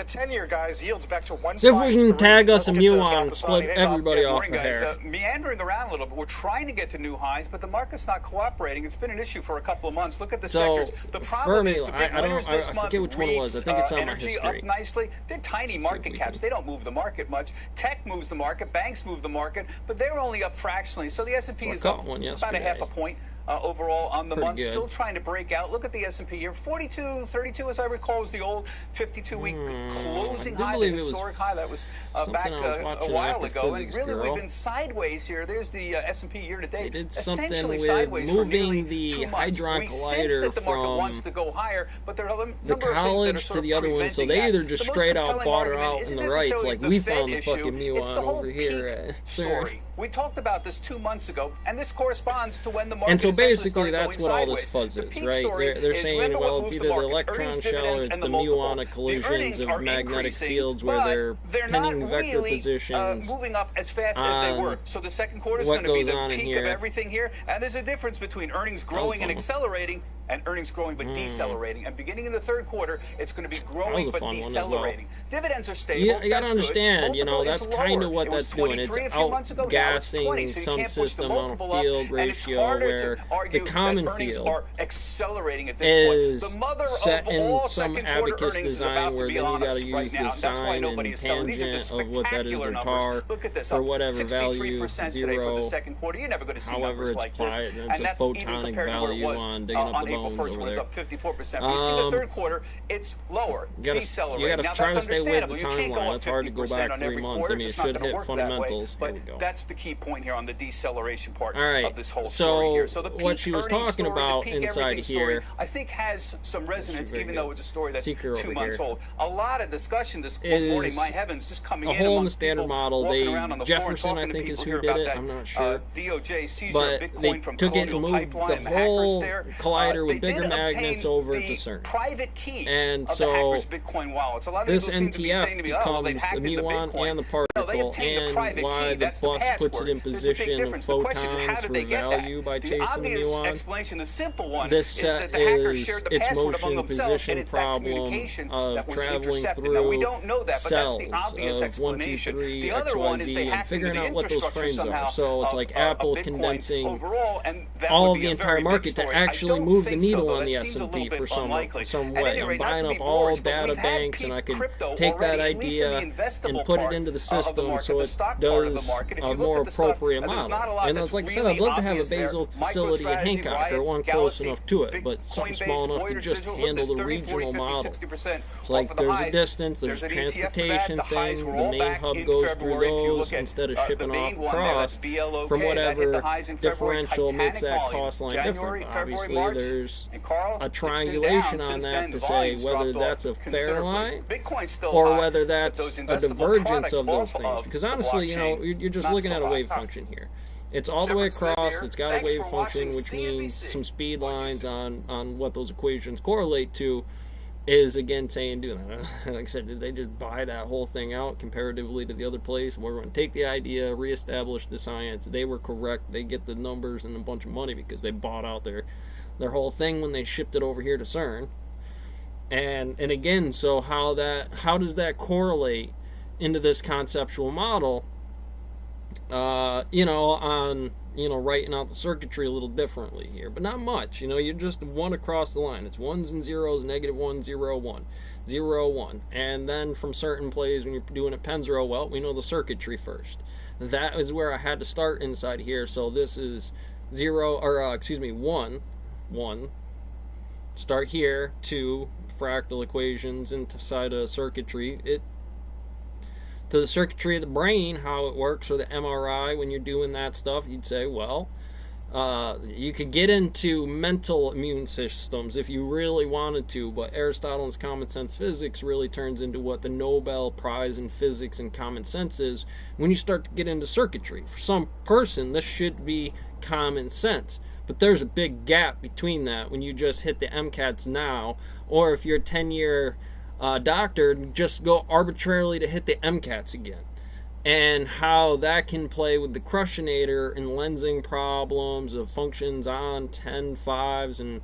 The 10-year, guys, yields back to 1.53. See if we can tag us a muon and Split split everybody off morning, the guys. hair. Meandering around a little bit. We're trying to get to new highs, but the market's not cooperating. It's been an issue for a couple of months. Look at the sectors. The problem is the big winners this month. Forget which one it was. I think it's on my energy history. up nicely. They're tiny market caps. They don't move the market much. Tech moves the market. Banks move the market, but they're only up fractionally. So the S&P is up about a half a point. Overall on the month, still trying to break out. Look at the S&P here, 42.32, as I recall, was the old 52-week closing high, the historic high that was back a while ago. And really, we've been sideways here. There's the S&P year to date, essentially sideways for nearly 2 months. We sense that the market wants to go higher, but there are a number of things that are to the other one, so they either just straight out bought her out in the rights, like we found the fucking muon over here. Story. We talked about this 2 months ago, and this corresponds to when the market. And so basically, that's what all this fuzz is, right? They're saying, well, it's either the electron shell or it's the muonic collisions of magnetic fields where they're pinning vector positions. Moving up as fast as they were. So the second quarter is going to be the peak of everything here, and there's a difference between earnings growing and accelerating and earnings growing but decelerating. And beginning in the third quarter, it's going to be growing but decelerating. Dividends are stable. Yeah, you got to understand, you know, that's kind of what that's doing. It's outgassing some system on a field ratio where the common field is set in some abacus design where then you got to use the sine and tangent of what that is in tar for whatever value, 0, however it's applied. It's a photonic value on digging up the bones over there. You see the third quarter, it's lower, decelerating. You got to try to stay with the timeline. It's hard to go back 3 months. I mean, it should hit fundamentals. Here we go. That's the key point here on the deceleration part of this whole story here. So the what she was talking about inside here, I think, has some resonance, even though it's a story that's 2 months old. A lot of discussion this morning, my heavens, just coming in. A hole in the standard model. Jefferson, I think, is who did it. I'm not sure. But they took it and moved the whole collider with bigger magnets over to CERN. And so this NTF becomes the muon and the particle, and why the bus puts it in position of photons for value by chasing the muon. This set is its motion position problem of traveling through cells of 1, 2, 3, XYZ, and figuring out what those frames are. So it's like Apple condensing all of the entire market to actually move the needle on the S&P for some way. I'm buying up all data banks, and I could take that idea and put it into the system so it does a more appropriate model. And it's like I said, I'd love to have a Basel facility in Hancock, or one close enough to it, but something small enough to just handle the regional model. It's like there's a distance, there's a transportation thing, the main hub goes through those instead of shipping off across from whatever differential makes that cost line different. Obviously, there's a triangulation on that to say whether that's a fair line or whether that's a divergence of those things. Because honestly, you know, you're just looking at a wave function here. It's all the way across, it's got a wave function, which means some speed lines on what those equations correlate to is, again, saying, dude, like I said, did they just buy that whole thing out comparatively to the other place? We're going to take the idea, reestablish the science. They were correct. They get the numbers and a bunch of money because they bought out their whole thing when they shipped it over here to CERN. And again, so how does that correlate into this conceptual model? You know, on writing out the circuitry a little differently here, but not much. You know, you're just one across the line. It's ones and zeros, -1, 0, 1, 0, 1, and then from certain plays when you're doing it Penzero, well, we know the circuitry first. That is where I had to start inside here. So this is 0, or excuse me, 1, 1. Start here, 2 fractal equations inside a circuitry. To the circuitry of the brain, how it works, or the MRI, when you're doing that stuff, you'd say, well, you could get into mental immune systems if you really wanted to, but Aristotle's common sense physics really turns into what the Nobel Prize in physics and common sense is when you start to get into circuitry. For some person, this should be common sense, but there's a big gap between that when you just hit the MCATs now, or if you're a 10-year doctor, just go arbitrarily to hit the MCATs again, and how that can play with the crushinator and lensing problems of functions on 10 5s and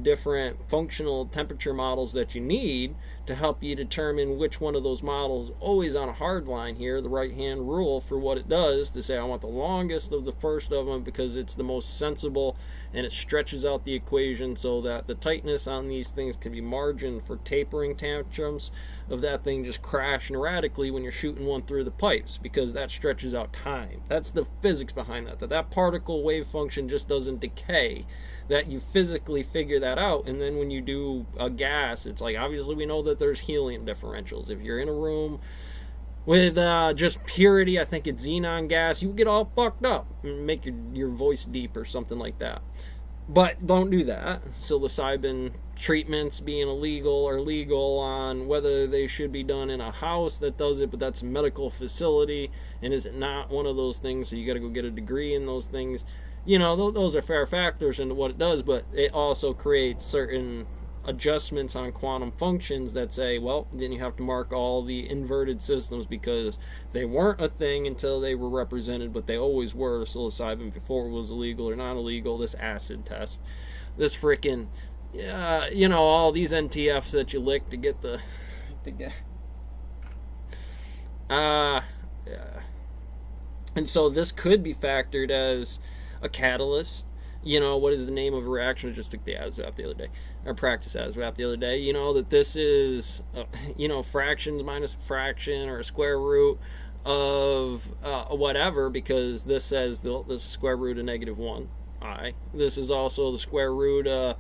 different functional temperature models that you need to help you determine which one of those models, always on a hard line here, the right-hand rule for what it does, to say I want the longest of the first of them because it's the most sensible, and it stretches out the equation so that the tightness on these things can be margined for tapering tantrums of that thing just crashing erratically when you're shooting one through the pipes, because that stretches out time. That's the physics behind that, that particle wave function just doesn't decay, that you physically figure that out. And then when you do a gas, it's like, obviously we know that there's helium differentials. If you're in a room with just purity, I think it's xenon gas, you get all fucked up and make your voice deep or something like that. But don't do that. Psilocybin treatments being illegal or legal on whether they should be done in a house that does it, but that's a medical facility, and is it not one of those things, so you got to go get a degree in those things. You know, those are fair factors into what it does, but it also creates certain adjustments on quantum functions that say, well, then you have to mark all the inverted systems because they weren't a thing until they were represented, but they always were. Psilocybin before it was illegal or not illegal, this acid test, this freaking, you know, all these NTFs that you lick to get the, yeah. And so this could be factored as a catalyst. You know, what is the name of a reaction? I just took the ASVAB the other day, or practice ASVAB the other day. You know, that this is, you know, fractions minus a fraction or a square root of whatever, because this says this is square root of -1i. This is also the square root of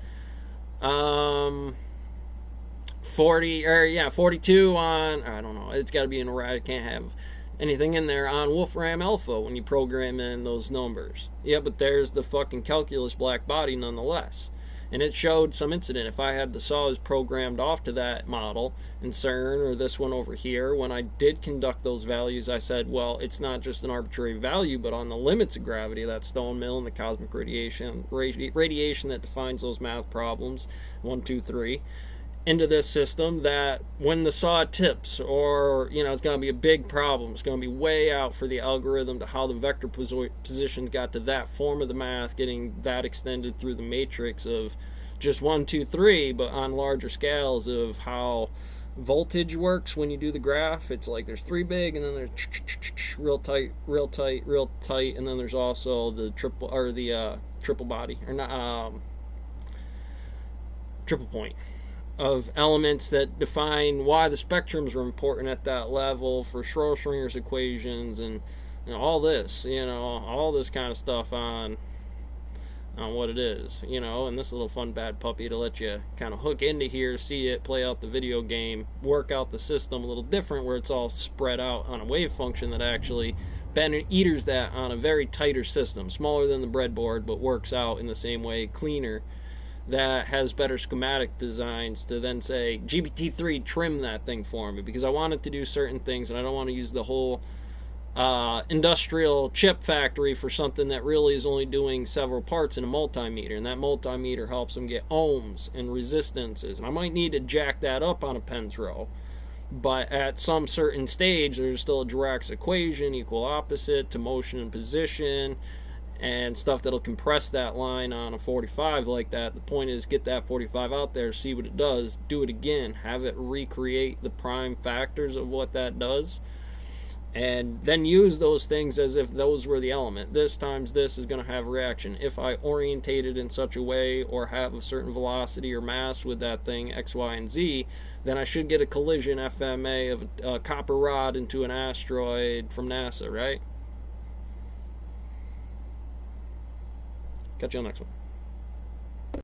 42 on, I don't know, it's got to be in a right, I can't have anything in there on Wolfram Alpha when you program in those numbers. Yeah, but there's the fucking calculus black body nonetheless. And it showed some incident. If I had the saws programmed off to that model in CERN or this one over here, when I did conduct those values, I said, well, it's not just an arbitrary value, but on the limits of gravity, that stone mill and the cosmic radiation that defines those math problems, 1, 2, 3, into this system, that when the saw tips, or, you know, it's going to be a big problem. It's going to be way out for the algorithm to how the vector positions got to that form of the math, getting that extended through the matrix of just 1, 2, 3, but on larger scales of how voltage works when you do the graph. It's like there's 3 big, and then there's real tight, real tight, real tight, and then there's also the triple, or the triple body, or not, triple point of elements that define why the spectrums are important at that level for Schrodinger's equations, and all this, you know, all this kind of stuff on what it is, you know. And this little fun bad puppy to let you kind of hook into here, see it, play out the video game, work out the system a little different, where it's all spread out on a wave function that actually Banner-Eaters that on a very tighter system, smaller than the breadboard, but works out in the same way, cleaner, that has better schematic designs to then say, GPT-3, trim that thing for me, because I want it to do certain things, and I don't want to use the whole industrial chip factory for something that really is only doing several parts in a multimeter, and that multimeter helps them get ohms and resistances. And I might need to jack that up on a Pen's row, but at some certain stage, there's still a Dirac's equation, equal opposite to motion and position, and stuff that'll compress that line on a 45 like that. The point is, get that 45 out there, see what it does, do it again, have it recreate the prime factors of what that does, and then use those things as if those were the element. This times this is going to have a reaction. If I orientate it in such a way or have a certain velocity or mass with that thing, X, Y, and Z, then I should get a collision FMA of a copper rod into an asteroid from NASA, right? Catch you on the next one.